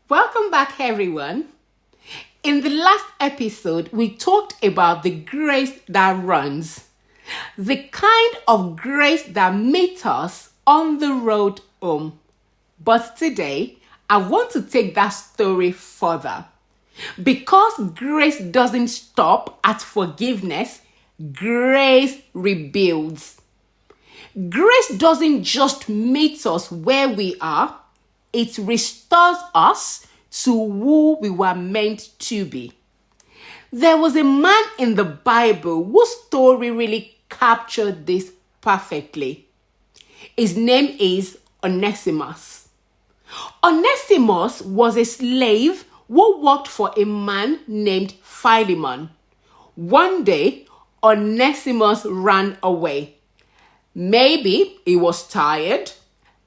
Welcome back, everyone. In the last episode, we talked about the grace that runs, the kind of grace that meets us on the road home. But today, I want to take that story further. Because grace doesn't stop at forgiveness, grace rebuilds. Grace doesn't just meet us where we are, it restores us to who we were meant to be. There was a man in the Bible whose story really captured this perfectly. His name is Onesimus. Onesimus was a slave who worked for a man named Philemon. One day, Onesimus ran away. Maybe he was tired,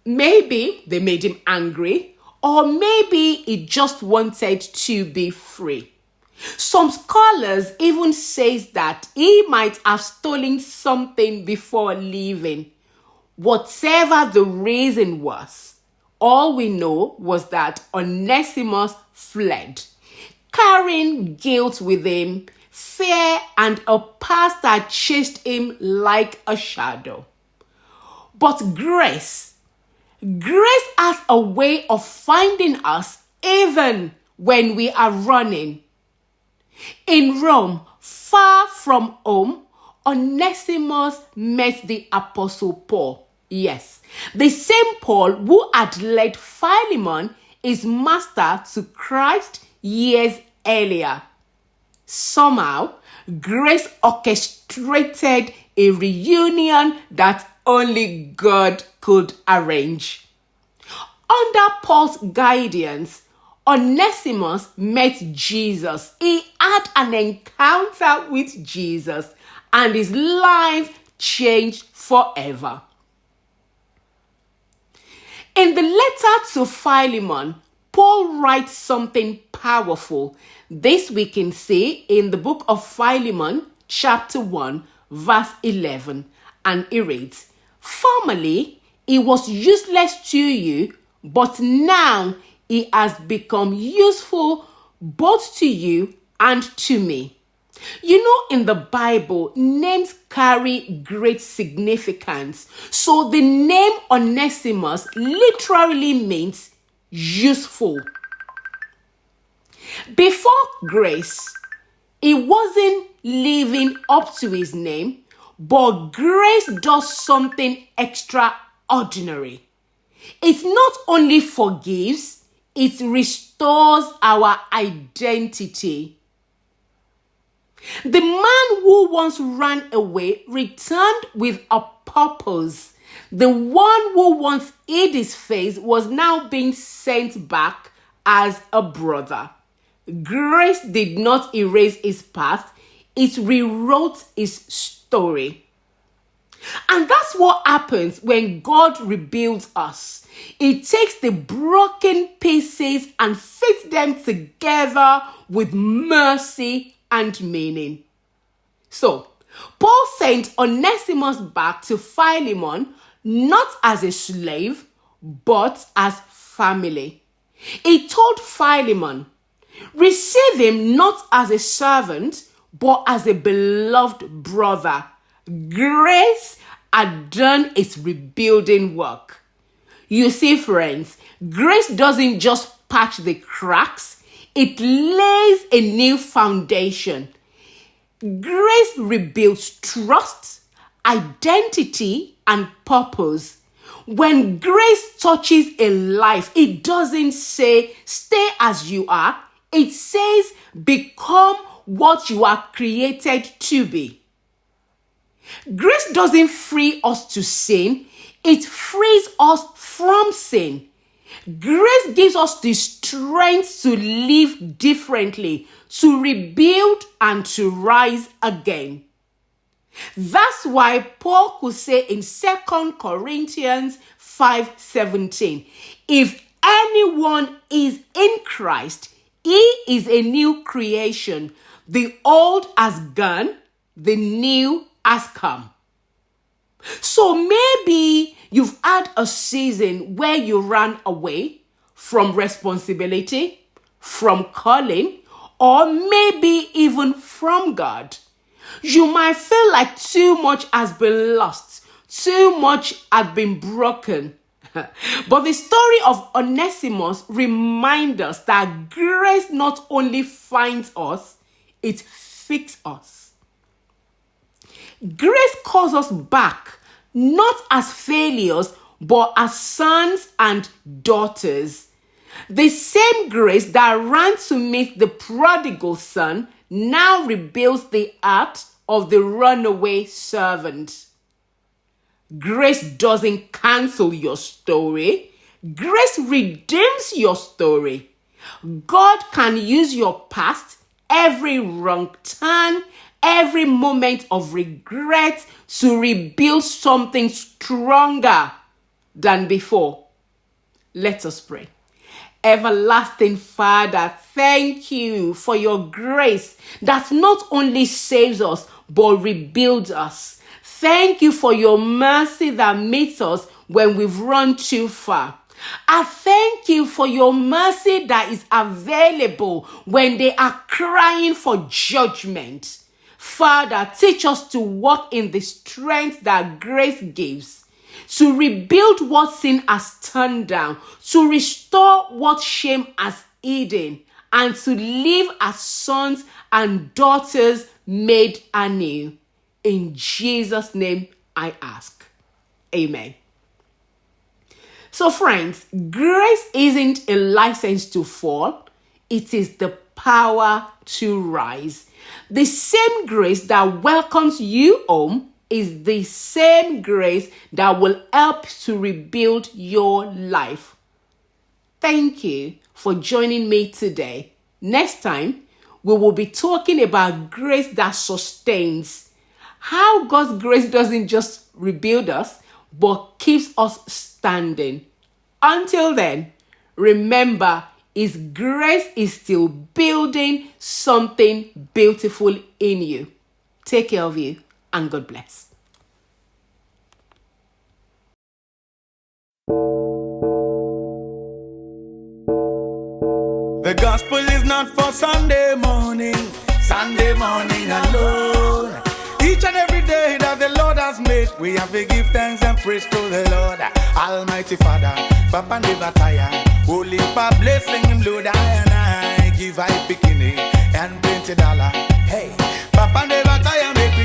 maybe they made him angry, or maybe he just wanted to be free. Some scholars even say that he might have stolen something before leaving. Whatever the reason was, all we know was that Onesimus fled, carrying guilt with him, fear, and a past that chased him like a shadow. But grace has a way of finding us even when we are running. In Rome, far from home, Onesimus met the Apostle Paul. Yes, the same Paul who had led Philemon, his master, to Christ years earlier. Somehow, grace orchestrated a reunion that only God could arrange. Under Paul's guidance, Onesimus met Jesus. He had an encounter with Jesus, and his life changed forever. In the letter to Philemon, Paul writes something powerful. This we can see in the book of Philemon, chapter 1, verse 11, and it reads, "Formerly, he was useless to you, but now he has become useful both to you and to me." You know, in the Bible, names carry great significance. So the name Onesimus literally means useful. Before grace, he wasn't living up to his name, but grace does something extraordinary. It not only forgives, it restores our identity. The man who once ran away returned with a purpose. The one who once hid his face was now being sent back as a brother. Grace did not erase his past, it rewrote his story. And that's what happens when God rebuilds us. It takes the broken pieces and fits them together with mercy and meaning. So, Paul sent Onesimus back to Philemon not as a slave, but as family. He told Philemon, receive him not as a servant, but as a beloved brother. Grace had done its rebuilding work. You see, friends, grace doesn't just patch the cracks, it lays a new foundation. Grace rebuilds trust, identity, and purpose. When grace touches a life, it doesn't say, stay as you are. It says, become what you are created to be. Grace doesn't free us to sin. It frees us from sin. Grace gives us the strength to live differently, to rebuild and to rise again. That's why Paul could say in 2 Corinthians 5:17, if anyone is in Christ, he is a new creation. The old has gone, the new has come. So maybe you've had a season where you ran away, from responsibility, from calling, or maybe even from God. You might feel like too much has been lost, too much has been broken. But the story of Onesimus reminds us that grace not only finds us, it fixes us. Grace calls us back, not as failures, but as sons and daughters. The same grace that ran to meet the prodigal son now rebuilds the heart of the runaway servant. Grace doesn't cancel your story. Grace redeems your story. God can use your past, every wrong turn, every moment of regret to rebuild something stronger than before. Let us pray. Everlasting Father, thank you for your grace that not only saves us, but rebuilds us. Thank you for your mercy that meets us when we've run too far. I thank you for your mercy that is available when they are crying for judgment. Father, teach us to walk in the strength that grace gives, to rebuild what sin has turned down, to restore what shame has hidden, and to live as sons and daughters made anew. In Jesus' name I ask. Amen. So friends, grace isn't a license to fall. It is the power to rise. The same grace that welcomes you home is the same grace that will help to rebuild your life. Thank you for joining me today. Next time, we will be talking about grace that sustains. How God's grace doesn't just rebuild us, but keeps us standing. Until then, remember, His grace is still building something beautiful in you. Take care of you, and God bless. The gospel is not for Sunday morning alone. Each and every day that the Lord has made, we have to give thanks and praise to the Lord. Almighty Father, Papa never tire. Holy Papa blessing him, Lord, I give I bikini and $20. Hey, Papa never tire, make